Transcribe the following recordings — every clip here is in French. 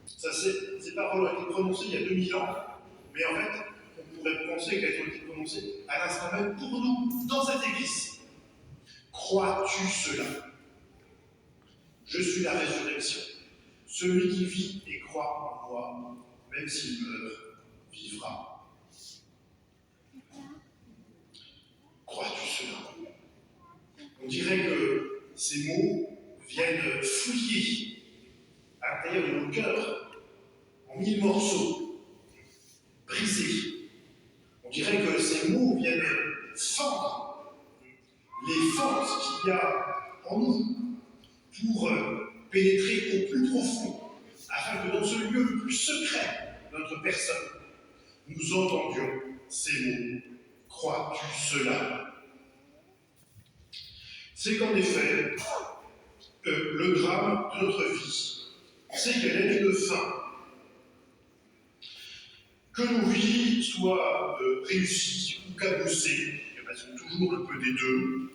Ces paroles ont été prononcées il y a 2000 ans, mais en fait, on pourrait penser qu'elles ont été prononcées à l'instant même pour nous, dans cette église. Crois-tu cela? Je suis la résurrection. Celui qui vit et croit en moi, même s'il meurt, vivra. Crois-tu cela? On dirait que ces mots viennent fouiller à l'intérieur de nos cœurs en mille morceaux, brisés. On dirait que ces mots viennent fendre les forces qu'il y a en nous pour pénétrer au plus profond, afin que dans ce lieu le plus secret de notre personne, nous entendions ces mots. Crois-tu cela? C'est qu'en effet, le drame de notre vie, c'est qu'elle ait une fin. Que nos vies soient réussies ou cabossées, elles sont toujours un peu des deux.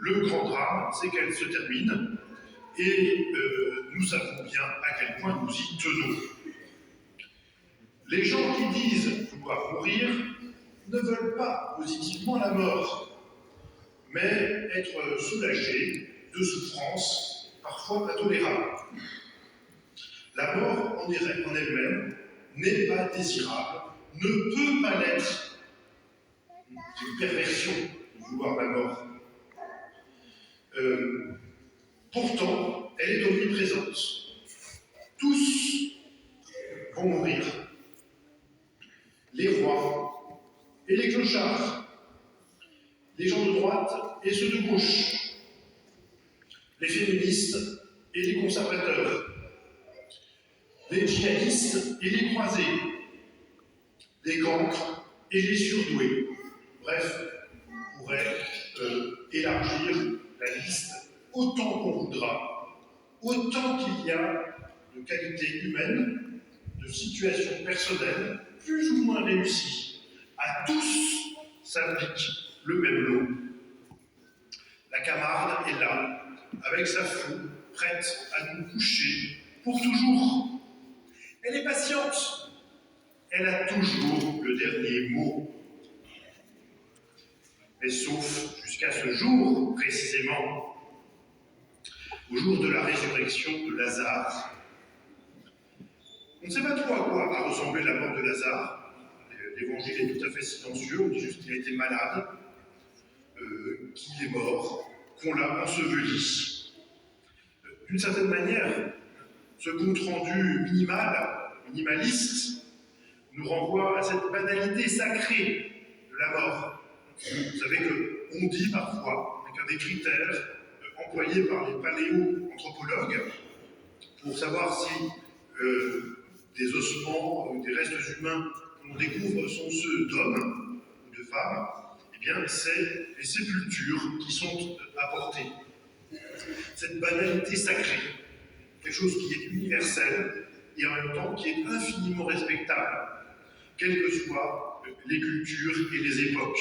Le grand drame, c'est qu'elle se termine, et nous savons bien à quel point nous y tenons. Les gens qui disent vouloir mourir ne veulent pas positivement la mort, mais être soulagés de souffrances parfois intolérables. La mort en elle-même n'est pas désirable, ne peut pas l'être. C'est une perversion de vouloir la mort. Pourtant, elle est omniprésente. Tous vont mourir. Les rois et les clochards, les gens de droite et ceux de gauche, les féministes et les conservateurs, les djihadistes et les croisés, les cancres et les surdoués. Bref, on pourrait élargir la liste autant qu'on voudra, autant qu'il y a de qualités humaines, de situations personnelles, plus ou moins réussies. À tous s'applique le même lot. La Camarde est là, avec sa foule, prête à nous coucher pour toujours. Elle est patiente. Elle a toujours le dernier mot. Mais sauf jusqu'à ce jour, précisément, au jour de la résurrection de Lazare. On ne sait pas trop à quoi a ressemblé la mort de Lazare. L'évangile est tout à fait silencieux, on dit juste qu'il a été malade, qu'il est mort, qu'on l'a enseveli. D'une certaine manière, ce compte-rendu minimaliste, nous renvoie à cette banalité sacrée de la mort. Vous savez qu'on dit parfois, avec un des critères employés par les paléoanthropologues, pour savoir si des ossements ou des restes humains qu'on découvre sont ceux d'hommes ou de femmes, eh bien, c'est les sépultures qui sont apportées. Cette banalité sacrée, quelque chose qui est universel et en même temps qui est infiniment respectable, quelles que soient les cultures et les époques.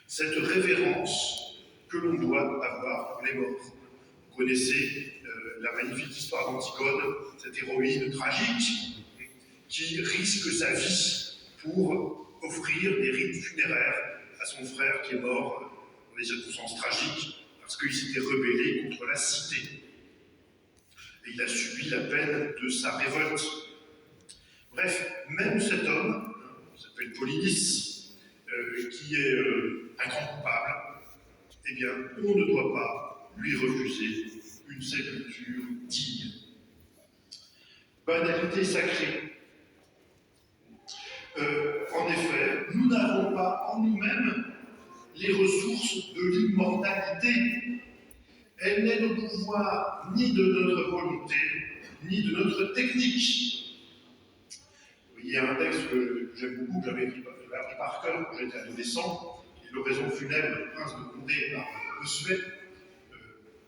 Cette révérence que l'on doit avoir pour les morts. Vous connaissez la magnifique histoire d'Antigone, cette héroïne tragique qui risque sa vie pour offrir des rites funéraires à son frère qui est mort dans des circonstances tragiques parce qu'il s'était rebellé contre la cité. Et il a subi la peine de sa révolte. Bref, même cet homme, qui s'appelle Polynice, qui est un grand coupable, eh bien, on ne doit pas lui refuser une sépulture digne. Banalité sacrée. En effet, nous n'avons pas en nous-mêmes les ressources de l'immortalité. Elle n'est de pouvoir ni de notre volonté, ni de notre technique. Il y a un texte que j'aime beaucoup, que j'avais appris par cœur quand j'étais adolescent, l'oraison funèbre du prince de Condé par Bossuet.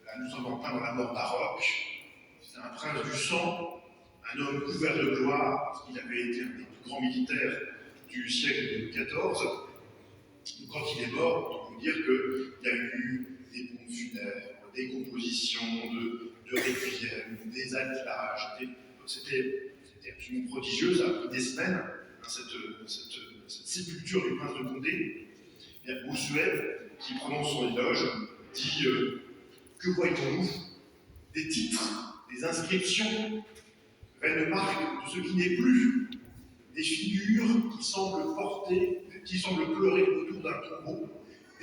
Là, nous sommes en plein dans la mort baroque. C'est un prince du sang, un homme couvert de gloire, parce qu'il avait été un des plus grands militaires du siècle de Louis XIV. Donc, quand il est mort, on peut dire qu'il y a eu des pompes funèbres, des compositions de de requiem, des attelages. C'était absolument prodigieux, ça a pris des semaines, cette sépulture du prince de Condé. Et Bossuet, qui prononce son éloge, dit que voyons-nous? Des titres, des inscriptions, vaines marques de ce qui n'est plus, des figures qui semblent pleurer autour d'un tombeau,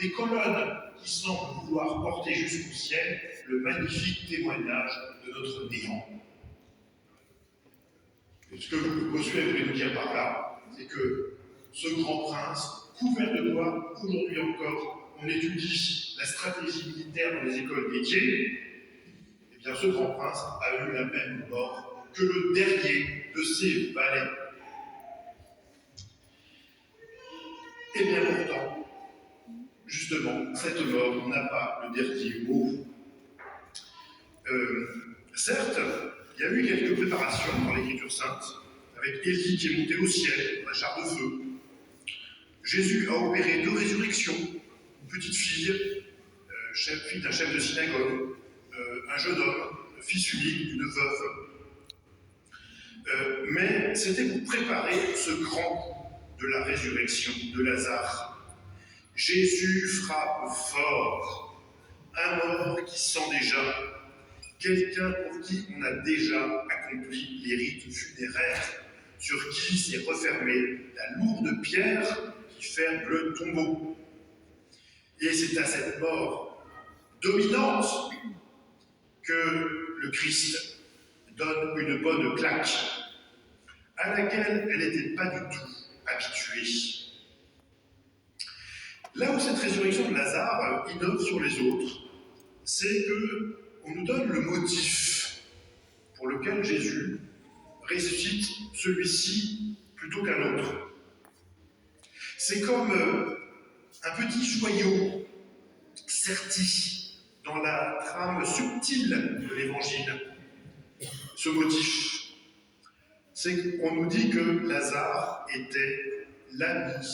des colonnes qui semblent vouloir porter jusqu'au ciel le magnifique témoignage de notre néant. Et ce que Bossuet voulait nous dire par là, c'est que ce grand prince, couvert de gloire, aujourd'hui encore, on étudie la stratégie militaire dans les écoles métiers, eh bien ce grand prince a eu la même mort que le dernier de ses valets. Et bien pourtant, justement, cette mort n'a pas le dernier mot. Certes, il y a eu quelques préparations dans l'Écriture sainte, avec Élie qui est monté au ciel, un char de feu. Jésus a opéré 2 résurrections, une petite fille, fille d'un chef de synagogue, un jeune homme, fils unique d'une veuve. Mais c'était pour préparer ce grand coup de la résurrection de Lazare. Jésus frappe fort, un mort qui sent déjà, quelqu'un pour qui on a déjà accompli les rites funéraires, sur qui s'est refermée la lourde pierre qui ferme le tombeau. Et c'est à cette mort dominante que le Christ donne une bonne claque, à laquelle elle n'était pas du tout habituée. Là où cette résurrection de Lazare innove sur les autres, c'est qu'on nous donne le motif pour lequel Jésus ressuscite celui-ci plutôt qu'un autre. C'est comme un petit joyau serti dans la trame subtile de l'Évangile. Ce motif, c'est qu'on nous dit que Lazare était l'ami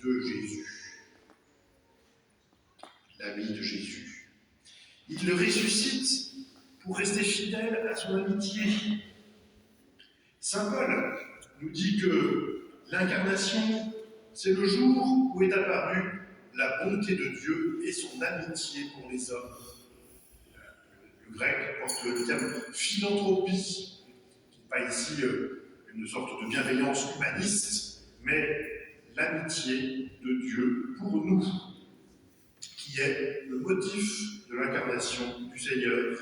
de Jésus. L'ami de Jésus. Il le ressuscite pour rester fidèle à son amitié. Saint Paul nous dit que l'incarnation, c'est le jour où est apparue la bonté de Dieu et son amitié pour les hommes. Le grec porte le terme philanthropie, qui n'est pas ici une sorte de bienveillance humaniste, mais l'amitié de Dieu pour nous, qui est le motif de l'incarnation du Seigneur.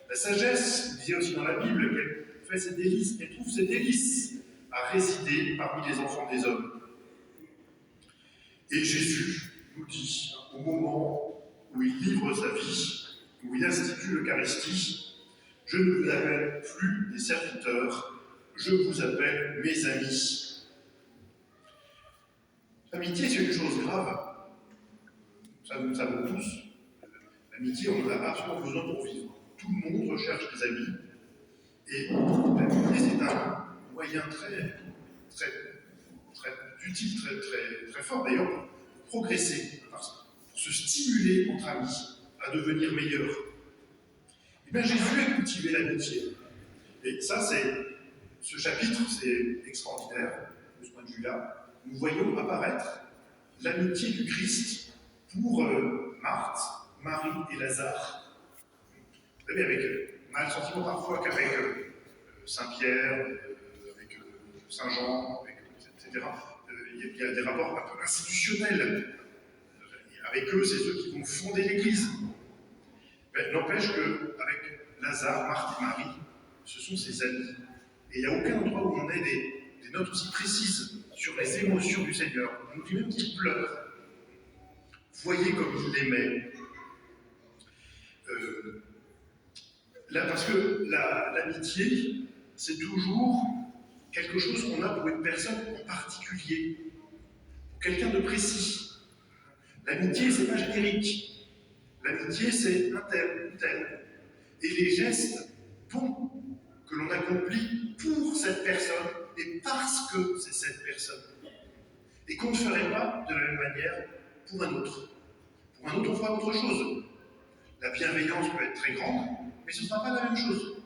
La sagesse, disait aussi dans la Bible, qu'elle fait ses délices, qu'elle trouve ses délices à résider parmi les enfants des hommes. Et Jésus nous dit, au moment où il livre sa vie, où il institue l'Eucharistie, « Je ne vous appelle plus des serviteurs, je vous appelle mes amis. » L'amitié, c'est une chose grave. Ça, nous le savons tous. L'amitié, on en a absolument besoin pour vivre. Tout le monde recherche des amis. Et l'amitié, c'est un moyen très utile, très fort d'ailleurs, pour progresser, pour se stimuler entre amis à devenir meilleur. Et bien Jésus a cultivé l'amitié. Et ça, ce chapitre, c'est extraordinaire, de ce point de vue-là. Nous voyons apparaître l'amitié du Christ pour Marthe, Marie et Lazare. Vous savez, on a le sentiment parfois qu'avec Saint-Pierre, avec Saint-Jean, etc., il y a des rapports un peu institutionnels. Avec eux, c'est ceux qui vont fonder l'Église. Mais n'empêche qu'avec Lazare, Marthe et Marie, ce sont ses amis. Et il n'y a aucun endroit où on ait des notes aussi précises sur les émotions du Seigneur. On nous dit même qu'il pleure. Voyez comme il l'aimait. Parce que l'amitié, c'est toujours quelque chose qu'on a pour une personne en particulier, pour quelqu'un de précis. L'amitié, c'est pas générique. L'amitié, c'est un tel, une telle. Et les gestes bons que l'on accomplit pour cette personne et parce que c'est cette personne. Et qu'on ne ferait pas de la même manière pour un autre. Pour un autre, on fera autre chose. La bienveillance peut être très grande, mais ce ne sera pas la même chose.